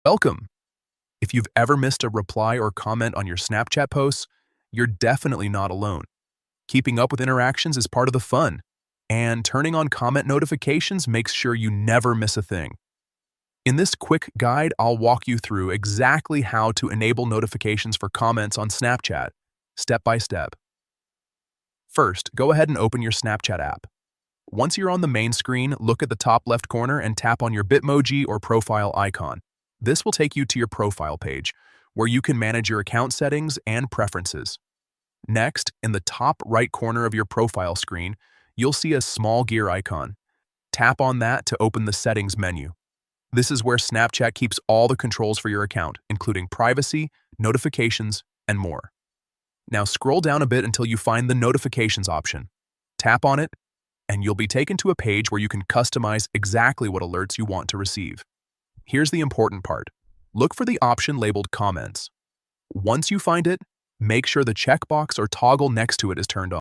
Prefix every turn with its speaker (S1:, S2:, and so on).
S1: Welcome! If you've ever missed a reply or comment on your Snapchat posts, you're definitely not alone. Keeping up with interactions is part of the fun, and turning on comment notifications makes sure you never miss a thing. In this quick guide, I'll walk you through exactly how to enable notifications for comments on Snapchat, step by step. First, go ahead and open your Snapchat app. Once you're on the main screen, look at the top left corner and tap on your Bitmoji or profile icon. This will take you to your profile page, where you can manage your account settings and preferences. Next, in the top right corner of your profile screen, you'll see a small gear icon. Tap on that to open the Settings menu. This is where Snapchat keeps all the controls for your account, including privacy, notifications, and more. Now scroll down a bit until you find the Notifications option. Tap on it, and you'll be taken to a page where you can customize exactly what alerts you want to receive. Here's the important part. Look for the option labeled Comments. Once you find it, make sure the checkbox or toggle next to it is turned on.